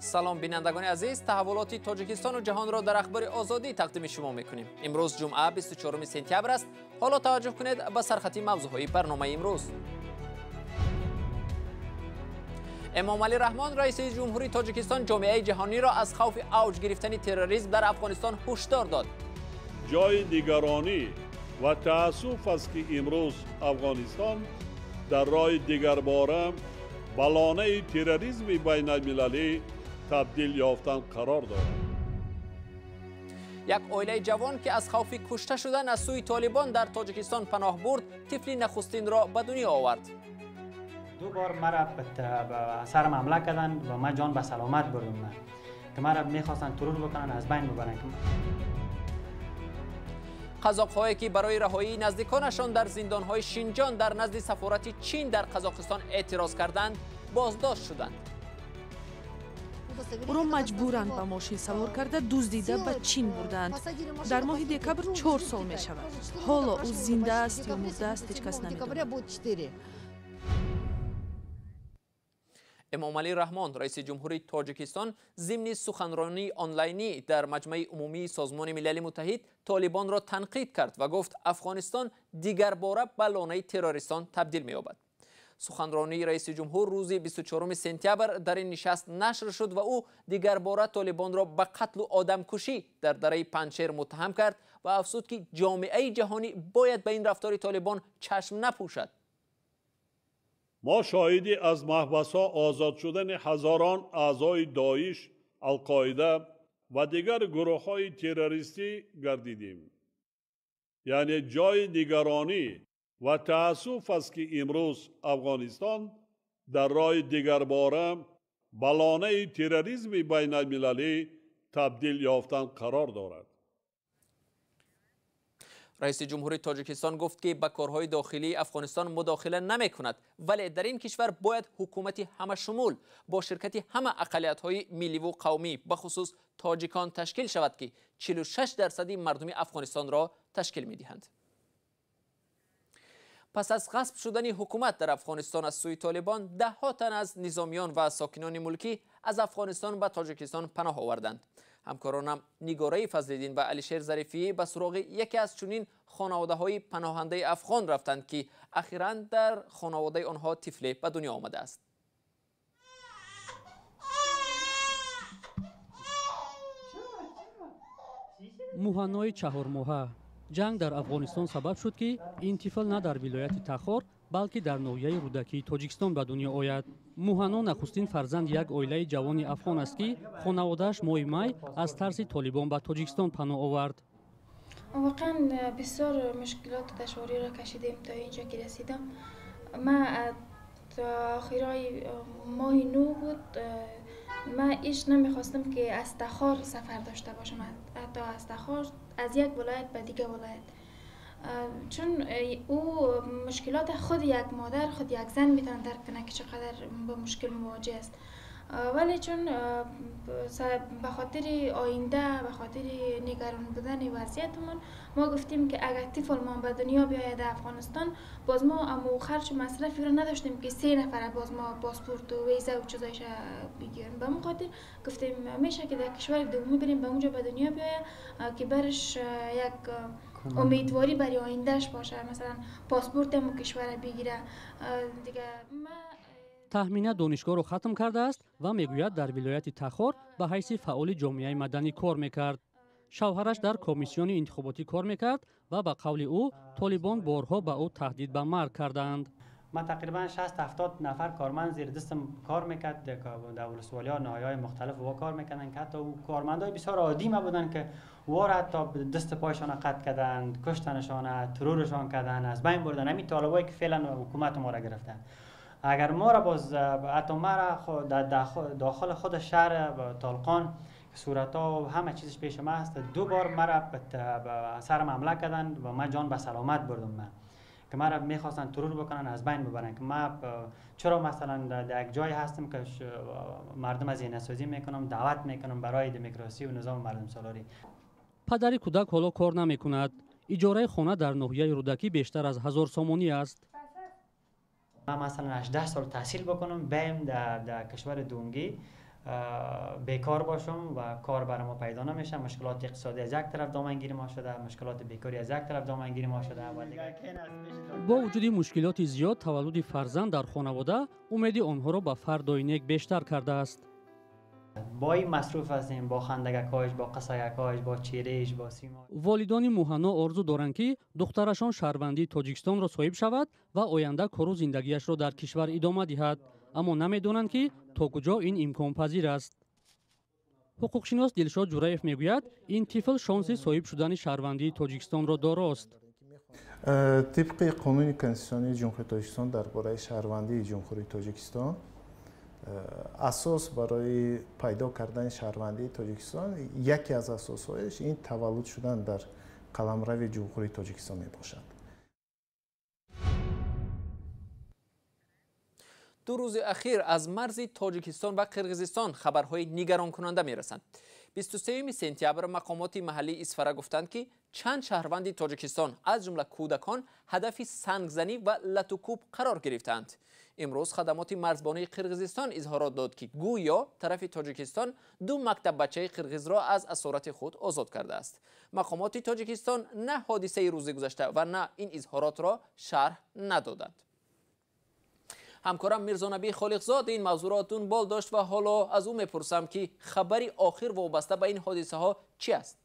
سلام بینندگان عزیز، تحولات تاجیکستان و جهان را در اخبار آزادی تقدیم شما میکنیم. امروز جمعه 24 سپتامبر است. حالا توجه کنید به سرخط موضوعهای برنامه امروز. امام علی رحمان رئیس جمهوری تاجیکستان جامعه جهانی را از خوف اوج گرفتن تروریسم در افغانستان هشدار داد. جای نگرانی و تأسف است که امروز افغانستان در راه دیگرباره بلانه تروریسم بین المللی تبدیل یافتن قرار دارد. یک عائله جوان که از خوف کشته شدن از سوی طالبان در تاجیکستان پناه برد، طفل نخستین را به دنیا آورد. دو بار مرا به سرم حمله کردند و من جان به سلامت بردم که مرا میخواستن ترور بکنن، از بین ببرن. قزاق‌هایی که برای رهایی نزدیکانشان در زندان‌های شینجان در نزد سفارت چین در قزاقستان اعتراض کردند، بازداشت شدند. او را مجبورند به ماشین سوار کرده دزدیده به چین بردند. در ماه دکبر 4 سال می شود. حالا او زنده است یا مرده است هیچ کس نمی‌داند. امام علی رحمان رئیس جمهوری تاجیکستان ضمن سخنرانی آنلاینی در مجمع عمومی سازمان ملل متحد طالبان را تنقید کرد و گفت افغانستان دیگر باره به لانه تروریستان تبدیل می‌یابد. سخنرانی رئیس جمهور روز 24 سپتامبر در این نشست نشر شد و او دیگر باره طالبان را به قتل و آدمکشی در دره پنجشیر متهم کرد و افزود که جامعه جهانی باید به این رفتار طالبان چشم نپوشد. ما شاهدی از محبس‌ها آزاد شدن هزاران اعضای داعش، القاعده و دیگر گروه‌های تروریستی گردیدیم. یعنی جای نگرانی و تأسف است که امروز افغانستان در راه دیگرباره بلانه تروریسم بین المللی تبدیل یافتن قرار دارد. رئیس جمهوری تاجیکستان گفت که به کارهای داخلی افغانستان مداخله نمی کند، ولی در این کشور باید حکومتی همه شمول با شرکت همه اقلیت‌های ملی و قومی به خصوص تاجیکان تشکیل شود که 46% مردم افغانستان را تشکیل می دهند. پس از غصب شدن حکومت در افغانستان از سوی طالبان، ده‌ها تن از نظامیان و ساکنان ملکی از افغانستان به تاجیکستان پناه آوردند. همکارانم نگاره فضل‌الدین و علیشیر ظریفی به سراغ یکی از چنین خانواده‌های پناهنده افغان رفتند که اخیراً در خانواده آنها طفل به دنیا آمده است. موهنای 4 ماهه جنگ در افغانستان سبب شد که این طفل نه در ولایت تخار بلکه در ناحیه رودکی تاجیکستان به دنیا آید. موهنا نخستین فرزند یک عائله جوان افغان است که خانواده‌اش ماه می از ترس طالبان به تاجیکستان پناه آورد. واقعا بسیار مشکلات و دشواری را کشیدیم تا اینجا که رسیدم. من تا آخرای ماه نو بود، من ایش نمیخواستم که از تخار سفر داشته باشم، حتی از تخار از یک ولایت به دیگه ولایت، چون او مشکلات خود یک مادر، خود یک زن میتونه درک کنه که چقدر با مشکل مواجه است. ولی چون به خاطر آینده، به خاطر نگران بودن وضعیتمون، ما گفتیم که اگر طفل ما به دنیا بیاید افغانستان، باز ما امو خرج و مصرفی رو نداشتیم که 3 نفر باز ما پاسپورت و ویزا و چیزایش بگیریم. به همون خاطر گفتیم میشه که در کشور دومی بریم به اونجا به دنیا بیاید که برش یک امیدواری برای آیندهش باشه، مثلا پاسپورت هم کشور بگیره دیگه. تحمینه دانشگاه را ختم کرده است و میگوید در ولایت تخار به حیث فعال جامعه مدنی کار میکرد. شوهرش در کمیسیون انتخاباتی کار میکرد و به قول او طالبان بارها به او تهدید به مرگ کردند. من تقریبا 60-70 نفر کارمند زیر دستم کار میکرد در ولسوالی‌ها ناحیه‌های مختلف و کار میکردن که حتی کارمندای بسیار عادی ما بودن که وار حتی دست پایشان قطع کردند، کشتنشان، ترورشان کردند، از بین بردن. همین طالبایی که فعلا حکومت ما را گرفتن. اگر ما را باز حتی ما را داخل خود شهر طالقان صورت‌ها و همه چیزش پیش ما است، 2 بار مرا به سرم حمله کردند و من جان به سلامت بردم که مرا میخواستن ترور بکنن، از بین ببرن که ما چرا مثلا در یک جای هستم که مردم از ذهن سازی میکنم، دعوت میکنم برای دموکراسی و نظام مردم سالاری. پدر کودک حالا کار نمیکند. اجاره خانه در ناحیه رودکی بیشتر از 1000 سومانی است. من مثلا 18 سال تحصیل بکنم، بیم در کشور دونگی بیکار باشم و کار برای ما پیدا نمیشه. مشکلات اقتصادی از یک طرف دامنگیر ما شده، مشکلات بیکاری از یک طرف دامنگیر ما شده و دیگه با وجود مشکلات زیاد، تولد فرزند در خانواده امید آنها را به فردای نیک بیشتر کرده است. با این مصروف هستیم، با خندگکاش، با قصایکاش، با چیرش، با سیما. والدان موهنا آرزو دارند که دخترشان شهروندی تاجیکستان را صاحب شود و آینده کار و زندگیش را در کشور ادامه دهد، اما نمیدانند که تا کجا این امکان پذیر است. حقوقشناس دلشاد جوراєв میگوید این طفل شانس صاحب شدن شهروندی تاجیکستان را داراست. طبق قانون کنستیتوسیونی جمهوری تاجیکستان درباره شهروندی جمهوری تاجیکستان اساس برای پیدا کردن شهروندی تاجیکستان یکی از اساسهایش این تولد شدن در قلمرو جمهوری تاجیکستان می باشد. 2 روز اخیر از مرز تاجیکستان و قرقیزستان خبرهای نگران کننده می رسند. 23 سپتامبر مقامات محلی اسفره گفتند که چند شهروند تاجیکستان از جمله کودکان هدف سنگزنی و لطوکوب قرار گرفتند. امروز خدمات مرزبانی قرقیزستان اظهارات داد که گویا طرف تاجیکستان 2 مکتب بچه قرقیز را از اسارت خود آزاد کرده است. مقامات تاجیکستان نه حادثه روز گذشته و نه این اظهارات را شرح ندادند. همکارم میرزا نبی خالقزاد این موضوع را دنبال داشت و حالا از او میپرسم که خبری آخر وابسته به این حادثه ها چی است؟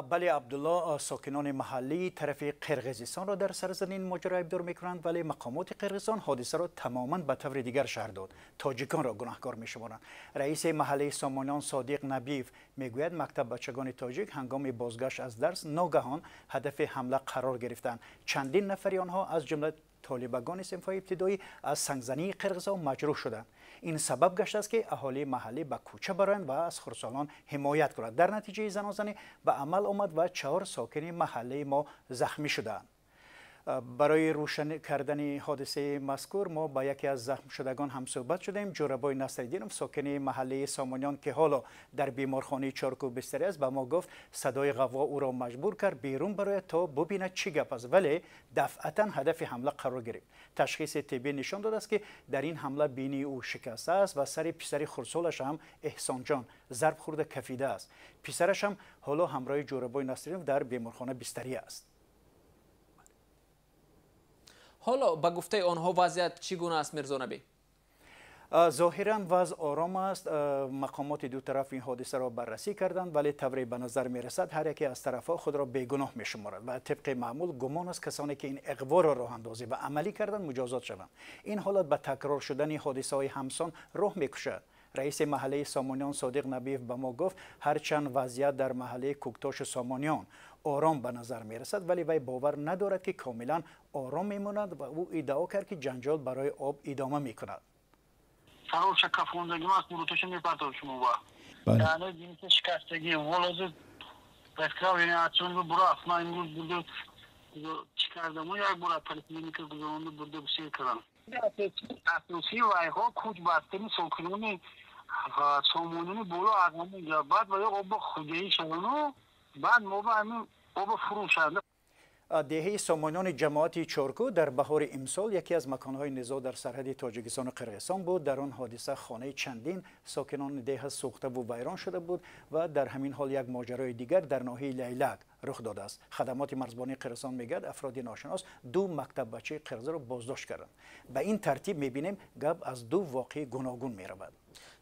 بله عبدالله، ساکنان محلی طرف قرقیزستان را در سرزمین ماجرا ابدار میکنند، ولی مقامات قرقیزستان حادثه را تماما به طور دیگر شرح داد. تاجیکان را گناهکار میشمارند. رئیس محله سامانیان صادق نبیف میگوید مکتب بچگان تاجیک هنگام بازگشت از درس ناگهان هدف حمله قرار گرفتند. چندین نفری آنها از جمله طالبان صنف‌های ابتدایی از سنگزنی قرقیزها مجروح شدند. این سبب گشته است که اهالی محلی به کوچه برایند و از خرسالان حمایت کنند. در نتیجه زنازنی به عمل آمد و 4 ساکن محله ما زخمی شدند. برای روشن کردن حادثه مذکور ما با یکی از زخم شدگان هم صحبت شدیم. جوربای نصرالدین، ساکن محله سامانیان که حالا در بیمارخانه چارکوب بستری است، به ما گفت صدای غوا او را مجبور کرد بیرون برایت تا ببیند چی گپ است، ولی دفعتا هدف حمله قرار گرفت. تشخیص طبی نشان داده است که در این حمله بینی او شکسته است و سر پسر خردسالش هم احسان جان ضرب خورده کفیده است. پسرش هم حالا همراه جوربای نصرالدین در بیمارخانه بستری است. حالا به گفته آنها وضعیت چگونه است میرزا نبی؟ ظاهرا وضع آرام است. مقامات دو طرف این حادثه را بررسی کردند، ولی طوری به نظر می رسد هر یکی از طرفها خود را بیگناه می شمارد و طبق معمول گمان است کسانی که این اغوا را راه اندازی و عملی کردند مجازات شوند. این حالت به تکرار شدن حادثه های همسان راه می کشد. رئیس محله سامانیان صادق نبیف به ما گفت هرچند وضعیت در محله کوکتاش سامانیان آرام به نظر می رسد، ولی وی باور ندارد که کاملا آرام می ماند و او ادعا کرد که جنجال برای آب ادامه می کند. فرار شکافاندگی ما از بروتش میپرتاب شما با یعنی جنس شکستگی ولازه بفکرم یعنی اچون رو برو اصلا امروز برده چی کردم و یک برای پلیکلینیک گذارنده برده بسیر کردم اساسی وی ها کوچ بستنی ساکنون سامانون بالا اقوام میگه بعد باید آب خودهی شدن بعد ما با همین آب فرو شده. دهه سامانیان جماعت چارکو در بهار امسال یکی از مکانهای نزاع در سرحد تاجیکستان و قرقیزستان بود. در آن حادثه خانه چندین ساکنان ده سوخته و ویران شده بود و در همین حال یک ماجرای دیگر در ناحیه لیلک رخ داده است. خدمات مرزبانی قرقیزستان میگوید افراد ناشناس 2 مکتب بچه قرقیز را بازداشت کردند. به این ترتیب میبینیم گپ از 2 واقعه گوناگون میرود.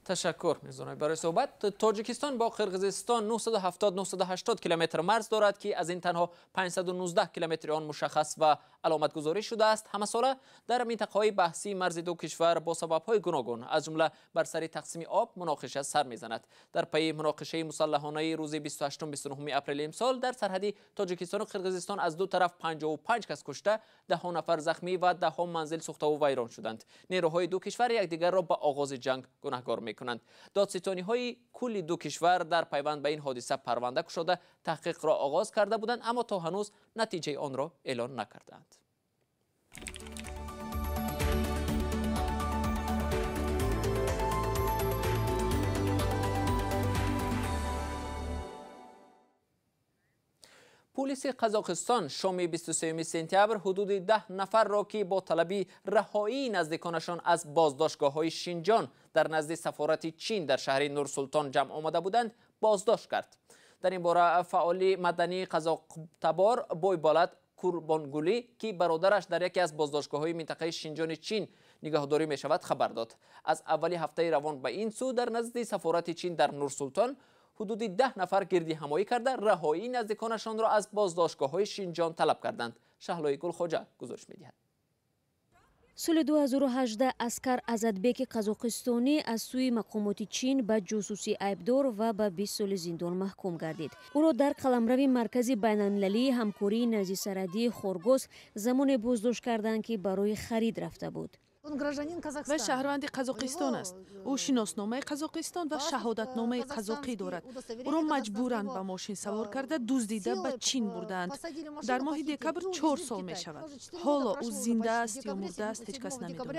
تشکر میزونای برای صحبت. تاجیکستان با قرقیزستان 970-980 کیلومتر مرز دارد که از این تنها 519 کیلومتر آن مشخص و علامت گذاری شده است. همه ساله در منطقه‌های بحثی مرز دو کشور با سبب‌های گوناگون از جمله بر سر تقسیم آب مناقشه سر میزند. در پی مناقشه مسلحانه روز 28-29 اپریل امسال در سرحد تاجیکستان و قرقیزستان از دو طرف 55 کس کشته، 10 نفر زخمی و 10 منزل سوخته و ویران شدند. نیروهای دو کشور یکدیگر را به آغاز جنگ گناهکار می‌کنند. دادستانی‌های کل دو کشور در پیوند به این حادثه پرونده گشوده تحقیق را آغاز کرده بودند، اما تا هنوز نتیجه آن را اعلان نکردند. پلیس قزاقستان شام 23 سپتامبر حدود 10 نفر را که با طلب رهایی نزدیکانشان از بازداشتگاه‌های شینجان در نزد سفارت چین در شهر نورسلطان جمع آمده بودند بازداشت کرد. در این باره فعال مدنی قزاقتبار بویبالت کوربانگولی که برادرش در یکی از بازداشتگاه‌های منطقه شینجان چین نگهداری می شود خبر داد. از اولی هفته روان به این سو در نزد سفارت چین در نورسلطان حدود 10 نفر گردی همایی کرده رهایی نزدیکانشان را از بازداشتگاه‌های شینجان طلب کردند. شهلای گلخوجه گزارش می‌دهد. سال 2018 اسکر азадбеки қазоқистонӣ аз сӯи мақомоти чин ба ҷосусӣ айбдор ва ба 20 соли зиндон маҳкум гардид. ӯро дар қаламрави маркази байналмилалии ҳамкории назди сарҳадии хоргос замоне боздошт карданд ки барои харид рафта буд. و شهروند قزاقستان است. او شناسنامه قزاقستان و شهادتنامه قزاقی دارد. او را مجبورند به ماشین سوار کرده دزدیده به چین بردند. در ماه دکبر 4 سال می شود. حالا او زنده است یا مرده است هیچ کس نمی‌داند.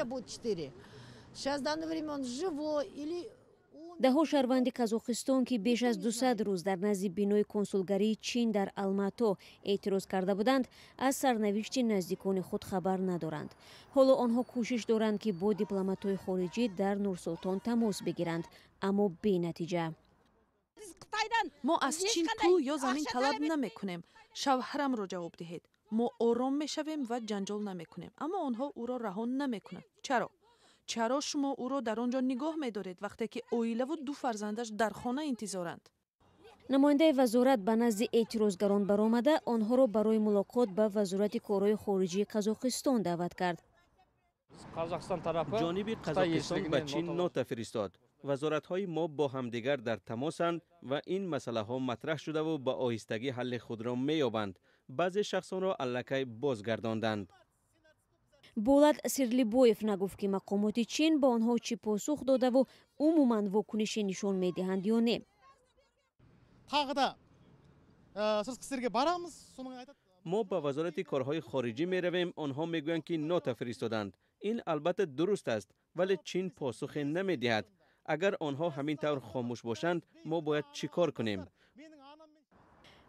даҳо шаҳрванди қазоқистон ки беш аз 200 рӯз дар назди бинои консулгарии чин дар алмато эътироз карда буданд аз сарнавишти наздикони худ хабар надоранд. ҳоло онҳо кӯшиш доранд ки бо дипломатҳои хориҷӣ дар нурсултон тамос бигиранд, аммо бенатиҷа. мо аз чин пул ё замин талаб намекунем. шавҳарамро ҷавоб диҳед. мо ором мешавем ва ҷанҷол намекунем, аммо онҳо ӯро раҳо намекунанд. чаро? чаро шумо ӯро дар он ҷо нигоҳ медоред вақте ки оилаву 2 фарзандаш дар хона интизоранд? намояндаи вазорат ба назди эътирозгарон баромада онҳоро барои мулоқот ба вазорати корҳои хориҷии қазоқистон даъват кард. ҷониби қазоқистон ба чин нота фиристод. вазоратҳои мо бо ҳамдигар дар тамосанд ва ин масъалаҳо матраҳ шудаву ба оҳистагӣ ҳалли худро меёбанд. баъзе шахсонро аллакай бозгардонданд. болат сирлибоев нагуфт ки мақомоти чин ба онҳо чӣ посух додаву умуман вокунише нишон медиҳанд ё не. мо ба вазорати корҳои хориҷӣ меравем, онҳо мегӯянд ки нота фиристоданд. ин албатта дуруст аст, вале чин посухе намедиҳад. агар онҳо ҳамин тавр хомӯш бошанд, мо бояд чӣ кор кунем?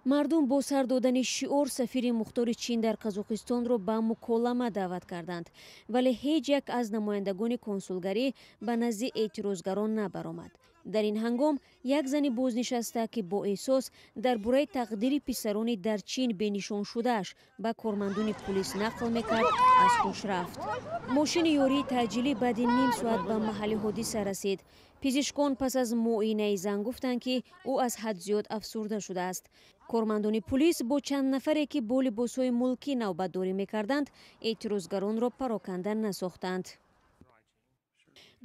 мардум бо сар додани шиор сафири мухтори чин дар қазоқистонро ба муколама даъват карданд, вале ҳеҷ як аз намояндагони консулгарӣ ба назди эътирозгарон набаромад. дар ин ҳангом як зани бознишаста ки бо эҳсос дар бораи тақдири писарони дар чин бенишон шудааш ба кормандони пулис нақл мекард, аз ҳуш рафт. мошини ёрии таъҷилӣ баъди ним соат ба маҳалли ҳодиса расид. пизишкон пас аз муоинаи зан гуфтанд ки ӯ аз ҳад зиёд афсурда шудааст. кормандони пулис бо чанд нафаре ки бо либосҳои мулкӣ навбатдорӣ мекарданд эътирозгаронро пароканда насохтанд.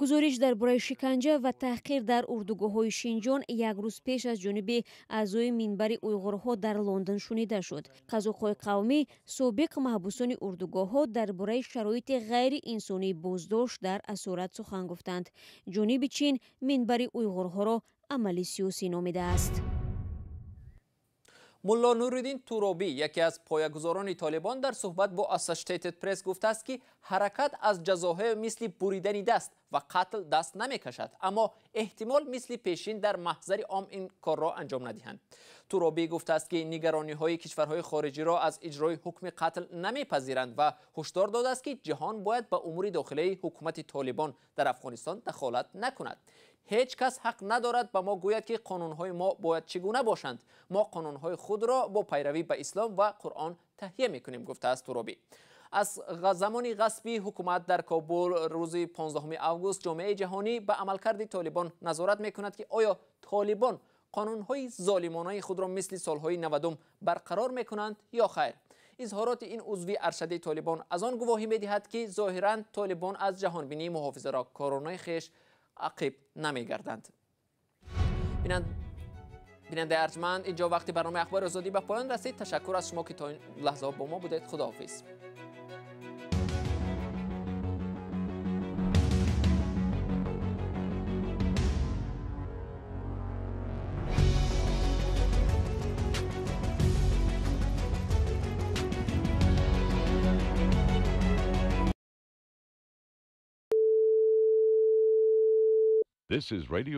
гузориш дар бораи шиканҷа ва таҳқир дар урдугоҳҳои шинҷон як рӯз пеш аз ҷониби аъзои минбари уйғурҳо дар лондон шунида шуд. қазоқҳои қавмӣ собиқ маҳбусони урдугоҳҳо дар бораи шароити ғайриинсонии боздошт дар асорат сухан гуфтанд. ҷониби чин минбари уйғурҳоро амали сиёсӣ номидааст. мулло нуриддин туробӣ яке аз поягузорони толибон дар суҳбат бо Associated Press гуфтааст ки ҳаракат аз ҷазоҳо мисли буридани даст ва қатл даст намекашад, аммо эҳтимол мисли пешин дар маҳзари ом ин корро анҷом надиҳанд. туробӣ гуфтааст ки нигарониҳои кишварҳои хориҷиро аз иҷрои ҳукми қатл намепазиранд ва ҳушдор додааст ки ҷаҳон бояд ба умури дохилаи ҳукумати толибон дар Афғонистон дахолат накунад. هیچ کس حق ندارد به ما گوید که قانونهای ما باید چگونه باشند. ما قانونهای خود را با پیروی به اسلام و قرآن تهیه میکنیم، گفته است ترابی. از زمان غصبی حکومت در کابل روز 15 آگوست جامعه جهانی به عملکرد طالبان نظارت میکند که آیا طالبان قانونهای ظالمانه خود را مثل سالهای 90 برقرار میکنند یا خیر. اظهارات این عضو ارشد طالبان از آن گواهی میدهد که ظاهرا طالبان از جهانبینی محافظه را کارانه خویش عقب نمیگردند. بیننده ارجمند، اینجا وقتی برنامه اخبار آزادی به پایان رسید. تشکر از شما که تا این لحظه با ما بودید. خداحافظ. This is Radio